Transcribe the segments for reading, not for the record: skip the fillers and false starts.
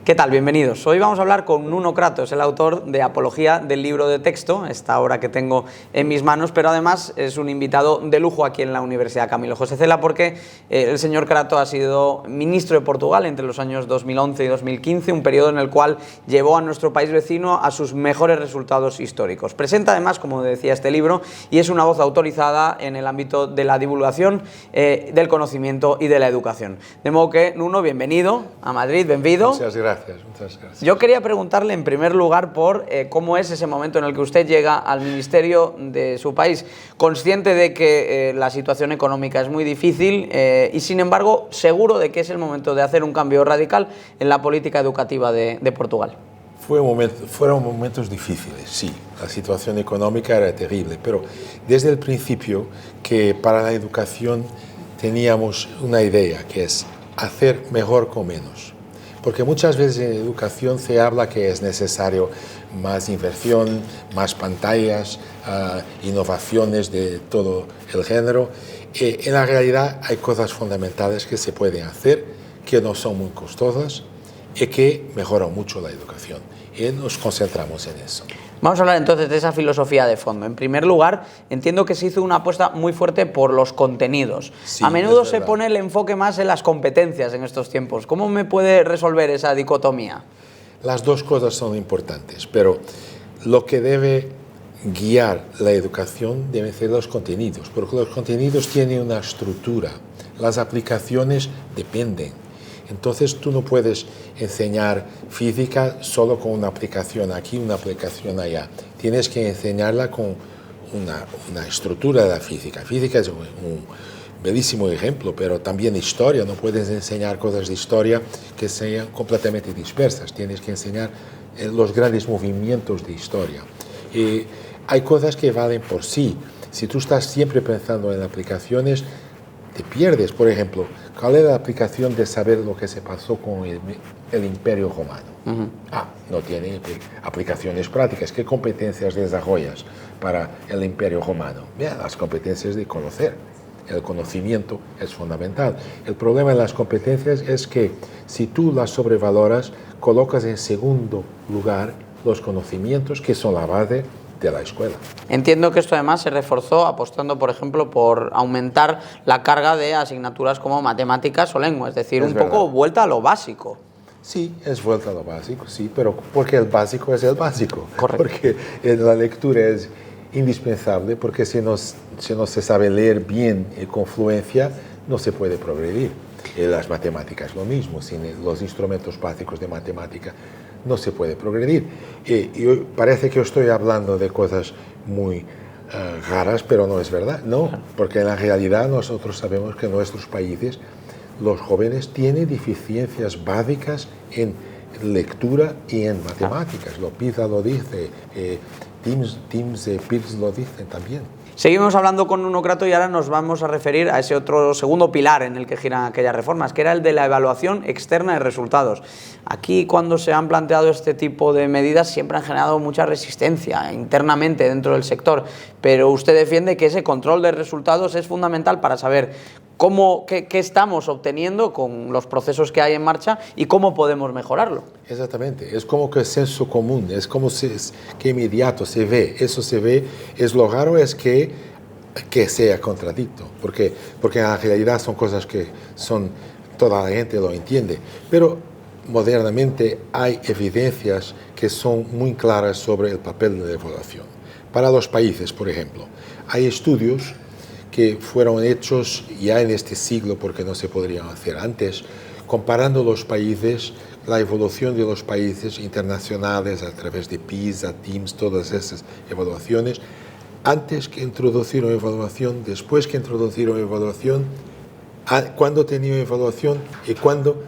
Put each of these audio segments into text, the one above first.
¿Qué tal? Bienvenidos. Hoy vamos a hablar con Nuno Kratos, el autor de Apología del libro de texto, esta obra que tengo en mis manos, pero además es un invitado de lujo aquí en la Universidad Camilo José Cela porque el señor Kratos ha sido ministro de Portugal entre los años 2011 y 2015, un periodo en el cual llevó a nuestro país vecino a sus mejores resultados históricos. Presenta además, como decía este libro, y es una voz autorizada en el ámbito de la divulgación, del conocimiento y de la educación. De modo que, Nuno, bienvenido a Madrid, bienvenido. Muchas gracias. Muchas gracias. Yo quería preguntarle en primer lugar por cómo es ese momento en el que usted llega al ministerio de su país, consciente de que la situación económica es muy difícil y sin embargo seguro de que es el momento de hacer un cambio radical en la política educativa de Portugal. Fueron momentos difíciles, sí. La situación económica era terrible, pero desde el principio que para la educación teníamos una idea, que es hacer mejor con menos. Porque muchas veces en educación se habla que es necesario más inversión, más pantallas, innovaciones de todo el género. En la realidad hay cosas fundamentales que se pueden hacer, que no son muy costosas y que mejoran mucho la educación. Y nos concentramos en eso. Vamos a hablar entonces de esa filosofía de fondo. En primer lugar, entiendo que se hizo una apuesta muy fuerte por los contenidos. Sí, a menudo se pone el enfoque más en las competencias en estos tiempos. ¿Cómo me puede resolver esa dicotomía? Las dos cosas son importantes, pero lo que debe guiar la educación deben ser los contenidos, porque los contenidos tienen una estructura, las aplicaciones dependen. Entonces tú no puedes enseñar física solo con una aplicación aquí, una aplicación allá. Tienes que enseñarla con una estructura de la física. Física es un bellísimo ejemplo, pero también historia. No puedes enseñar cosas de historia que sean completamente dispersas. Tienes que enseñar los grandes movimientos de historia. Y hay cosas que valen por sí. Si tú estás siempre pensando en aplicaciones, te pierdes. Por ejemplo, ¿cuál es la aplicación de saber lo que se pasó con el Imperio Romano? No tiene aplicaciones prácticas. ¿Qué competencias desarrollas para el Imperio Romano? Bien, las competencias de conocer. El conocimiento es fundamental. El problema de las competencias es que si tú las sobrevaloras, colocas en segundo lugar los conocimientos que son la base de la escuela. Entiendo que esto además se reforzó apostando, por ejemplo, por aumentar la carga de asignaturas como matemáticas o lengua, es decir, un poco vuelta a lo básico. Sí, es vuelta a lo básico, sí, pero porque el básico es el básico. Correcto. Porque la lectura es indispensable, porque si no se sabe leer bien y con fluencia, no se puede progredir. Y las matemáticas lo mismo, sin los instrumentos básicos de matemática no se puede progredir. Y parece que yo estoy hablando de cosas muy raras, pero no es verdad, no, porque en la realidad nosotros sabemos que en nuestros países los jóvenes tienen deficiencias básicas en lectura y en matemáticas. Lo PISA lo dice, TIMSS y PIRLS lo dicen también. Seguimos hablando con Nuno Kratos y ahora nos vamos a referir a ese otro segundo pilar en el que giran aquellas reformas, que era el de la evaluación externa de resultados. Aquí, cuando se han planteado este tipo de medidas, siempre han generado mucha resistencia internamente dentro del sector, pero usted defiende que ese control de resultados es fundamental para saber qué estamos obteniendo con los procesos que hay en marcha y cómo podemos mejorarlo. Exactamente, es como que el senso común, es como que inmediato se ve, eso se ve, es lo raro es que sea contradicto, porque en la realidad son cosas que toda la gente lo entiende, pero modernamente hay evidencias que son muy claras sobre el papel de la evaluación. Para los países, por ejemplo, hay estudios que fueron hechos ya en este siglo, porque no se podrían hacer antes, comparando los países, la evolución de los países internacionales a través de PISA, TIMSS, todas esas evaluaciones, antes que introducieron evaluación, después que introducieron evaluación, cuando tenían evaluación y cuando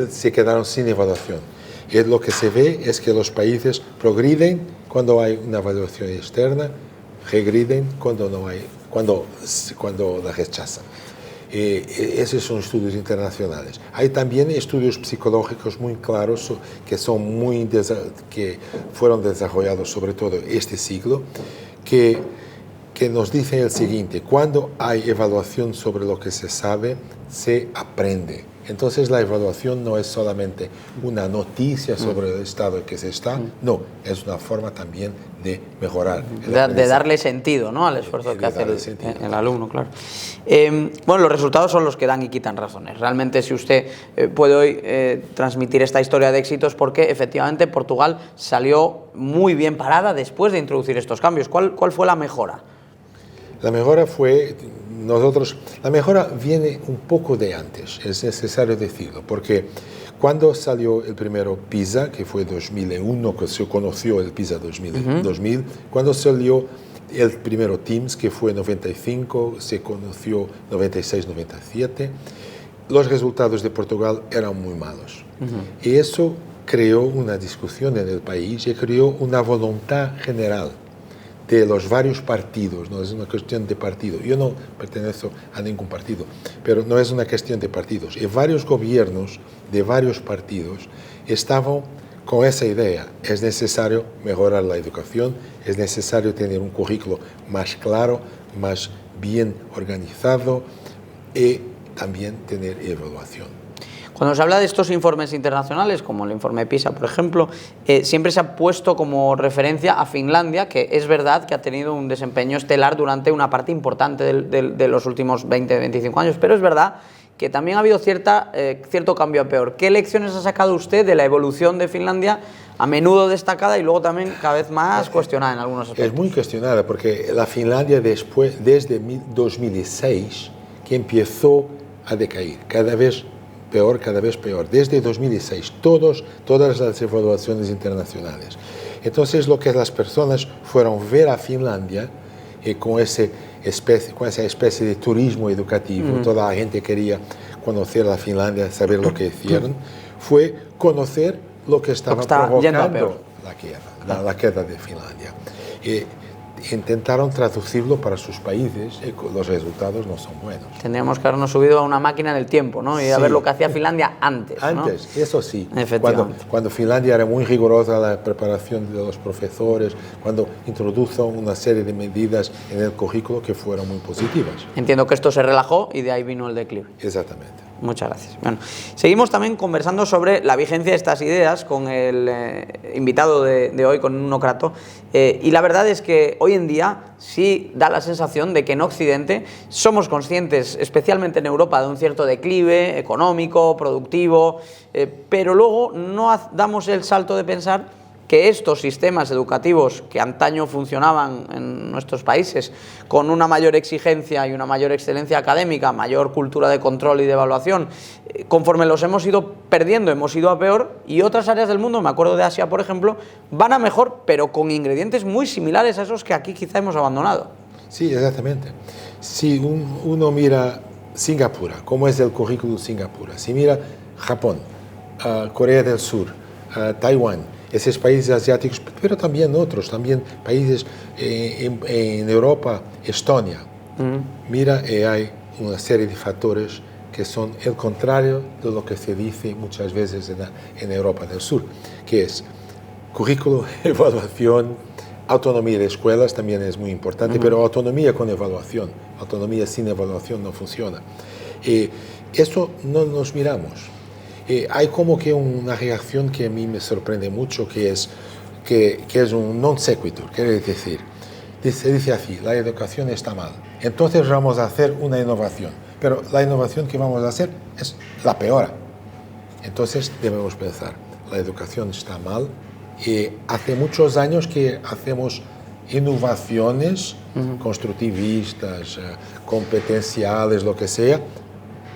se quedaron sin evaluación. Y lo que se ve es que los países progreden cuando hay una evaluación externa, regreden cuando no hay, cuando la rechazan. Esos son estudios internacionales. Hay también estudios psicológicos muy claros que fueron desarrollados sobre todo este siglo, que nos dicen el siguiente: cuando hay evaluación sobre lo que se sabe, se aprende. Entonces la evaluación no es solamente una noticia sobre el estado en que se está, no, es una forma también de mejorar. De darle sentido, ¿no?, al esfuerzo que hace el alumno, claro. Bueno, los resultados son los que dan y quitan razones. Realmente, si usted puede hoy transmitir esta historia de éxitos, porque efectivamente Portugal salió muy bien parada después de introducir estos cambios. ¿Cuál fue la mejora? La mejora fue, la mejora viene un poco de antes, es necesario decirlo, porque cuando salió el primero PISA, que fue 2001, que se conoció el PISA 2000, cuando salió el primero TIMSS, que fue 95, se conoció 96-97, los resultados de Portugal eran muy malos. Y eso creó una discusión en el país y creó una voluntad general de los varios partidos, no es una cuestión de partido. Yo no pertenezco a ningún partido, pero no es una cuestión de partidos. Y varios gobiernos de varios partidos estaban con esa idea. Es necesario mejorar la educación, es necesario tener un currículo más claro, más bien organizado y también tener evaluación. Cuando se habla de estos informes internacionales, como el informe PISA, por ejemplo, siempre se ha puesto como referencia a Finlandia, que es verdad que ha tenido un desempeño estelar durante una parte importante de los últimos 20-25 años, pero es verdad que también ha habido cierto cambio a peor. ¿Qué lecciones ha sacado usted de la evolución de Finlandia, a menudo destacada y luego también cada vez más cuestionada en algunos aspectos? Es muy cuestionada, porque la Finlandia desde 2006, que empezó a decaer, cada vez peor, desde 2006, todas las evaluaciones internacionales. Entonces, lo que las personas fueron ver a Finlandia, con esa especie de turismo educativo, toda la gente quería conocer a Finlandia, saber lo que hicieron, fue conocer lo que estaba provocando la queda de Finlandia. Intentaron traducirlo para sus países y los resultados no son buenos. Tendríamos que habernos subido a una máquina del tiempo, ¿no? Y a ver lo que hacía Finlandia antes, ¿no? Eso sí. Efectivamente. Cuando Finlandia era muy rigurosa la preparación de los profesores, cuando introdujo una serie de medidas en el currículo que fueron muy positivas. Entiendo que esto se relajó y de ahí vino el declive. Exactamente. Muchas gracias. Bueno, seguimos también conversando sobre la vigencia de estas ideas con el invitado de hoy, con Nuno Crato, y la verdad es que hoy en día sí da la sensación de que en Occidente somos conscientes, especialmente en Europa, de un cierto declive económico, productivo, pero luego no damos el salto de pensar que estos sistemas educativos que antaño funcionaban en nuestros países con una mayor exigencia y una mayor excelencia académica, mayor cultura de control y de evaluación, conforme los hemos ido perdiendo, hemos ido a peor, y otras áreas del mundo, me acuerdo de Asia, por ejemplo, van a mejor, pero con ingredientes muy similares a esos que aquí quizá hemos abandonado. Sí, exactamente. Si uno mira Singapur, cómo es el currículo de Singapur, si mira Japón, Corea del Sur, Taiwán, esos países asiáticos, pero también otros, también países en Europa, Estonia. Mira, hay una serie de factores que son el contrario de lo que se dice muchas veces en Europa del Sur, que es currículo, evaluación, autonomía de escuelas también es muy importante, pero autonomía con evaluación, autonomía sin evaluación no funciona. Eso no nos miramos. Hay como que una reacción que a mí me sorprende mucho, que es un non sequitur, quiere decir, se dice así, la educación está mal, entonces vamos a hacer una innovación, pero la innovación que vamos a hacer es la peor. Entonces debemos pensar, la educación está mal, y hace muchos años que hacemos innovaciones constructivistas, competenciales, lo que sea.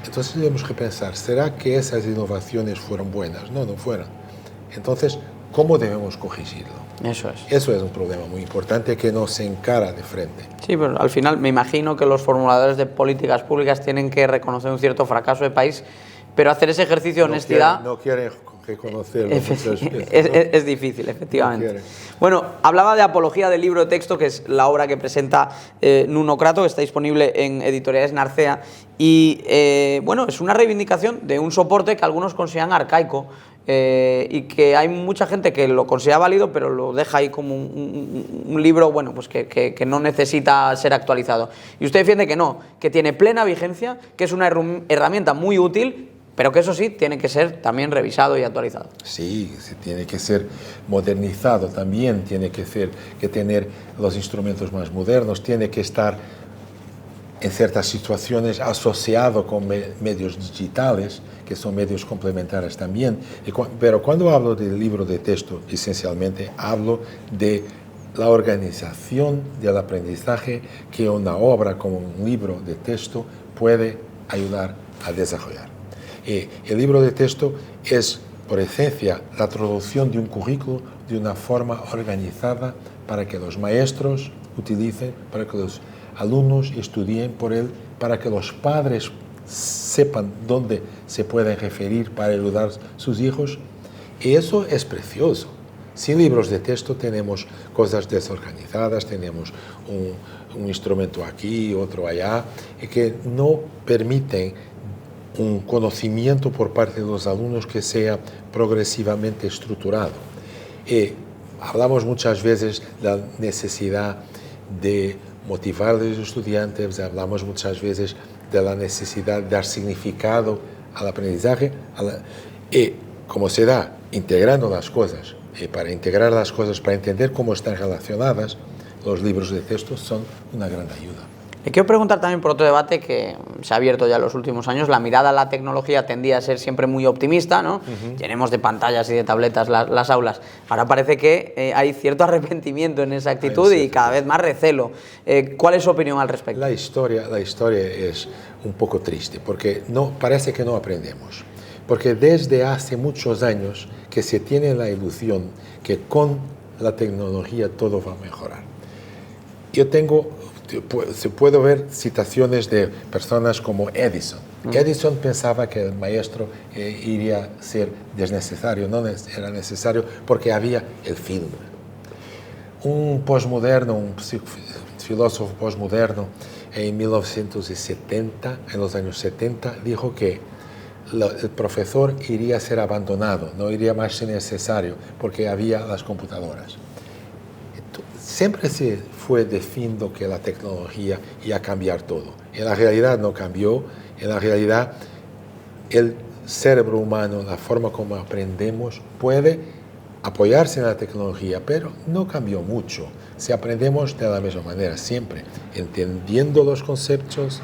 Entonces debemos que pensar, ¿será que esas innovaciones fueron buenas? No, no fueron. Entonces, ¿cómo debemos corregirlo? Eso es. Eso es un problema muy importante que no se encara de frente. Sí, pero al final me imagino que los formuladores de políticas públicas tienen que reconocer un cierto fracaso de país, pero hacer ese ejercicio de honestidad... No quieren reconocerlo muchas veces. Es difícil, efectivamente. No, bueno, hablaba de Apología del libro de texto, que es la obra que presenta Nuno Crato, que está disponible en Editoriales Narcea, y bueno, es una reivindicación de un soporte que algunos consideran arcaico, y que hay mucha gente que lo considera válido, pero lo deja ahí como un libro, bueno, pues que no necesita ser actualizado. Y usted defiende que no, que tiene plena vigencia, que es una herramienta muy útil, pero que eso sí, tiene que ser también revisado y actualizado. Sí, tiene que ser modernizado también, tiene que tener los instrumentos más modernos, tiene que estar en ciertas situaciones asociado con medios digitales, que son medios complementarios también. Pero cuando hablo del libro de texto, esencialmente hablo de la organización del aprendizaje que una obra como un libro de texto puede ayudar a desarrollar. El libro de texto es, por esencia, la traducción de un currículo de una forma organizada para que los maestros utilicen, para que los alumnos estudien por él, para que los padres sepan dónde se pueden referir para ayudar a sus hijos. Y eso es precioso. Sin libros de texto tenemos cosas desorganizadas, tenemos un instrumento aquí, otro allá, y que no permiten un conocimiento por parte de los alumnos que sea progresivamente estructurado. Y hablamos muchas veces de la necesidad de motivar a los estudiantes, hablamos muchas veces de la necesidad de dar significado al aprendizaje, y como se da integrando las cosas, y para integrar las cosas, para entender cómo están relacionadas, los libros de texto son una gran ayuda. Le quiero preguntar también por otro debate que se ha abierto ya en los últimos años. La mirada a la tecnología tendía a ser siempre muy optimista, ¿no? Llenemos de pantallas y de tabletas las aulas. Ahora parece que hay cierto arrepentimiento en esa actitud y cada vez más recelo. ¿Cuál es su opinión al respecto? La historia es un poco triste porque parece que no aprendemos. Porque desde hace muchos años que se tiene la ilusión que con la tecnología todo va a mejorar. Se puede ver citaciones de personas como Edison. Edison pensaba que el maestro iría a ser desnecesario, no era necesario porque había el film. Un posmoderno, un filósofo posmoderno en 1970, en los años 70, dijo que el profesor iría a ser abandonado, no iría más ser necesario porque había las computadoras. Siempre se fue diciendo que la tecnología iba a cambiar todo. En la realidad no cambió. En la realidad el cerebro humano, la forma como aprendemos, puede apoyarse en la tecnología, pero no cambió mucho. Si aprendemos de la misma manera, siempre entendiendo los conceptos,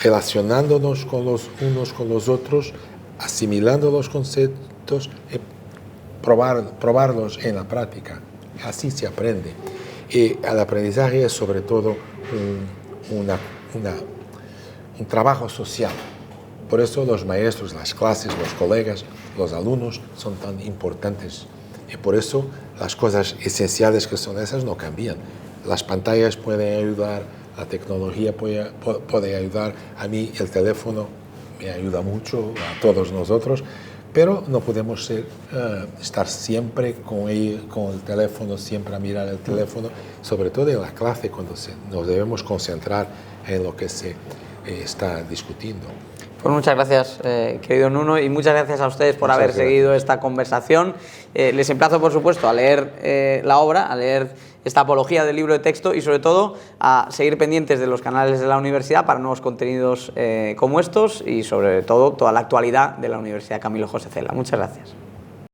relacionándonos con los unos con los otros, asimilando los conceptos y probarlos en la práctica. Así se aprende. Y el aprendizaje es sobre todo un trabajo social. Por eso los maestros, las clases, los colegas, los alumnos son tan importantes. Y por eso las cosas esenciales que son esas no cambian. Las pantallas pueden ayudar, la tecnología puede ayudar. A mí el teléfono me ayuda mucho, a todos nosotros. Pero no podemos estar siempre con el teléfono, siempre a mirar el teléfono, sobre todo en la clase, cuando nos debemos concentrar en lo que se está discutiendo. Pues muchas gracias, querido Nuno, y muchas gracias a ustedes por haber seguido esta conversación. Les emplazo, por supuesto, a leer la obra, a leer esta apología del libro de texto y, sobre todo, a seguir pendientes de los canales de la universidad para nuevos contenidos como estos y, sobre todo, toda la actualidad de la Universidad Camilo José Cela. Muchas gracias.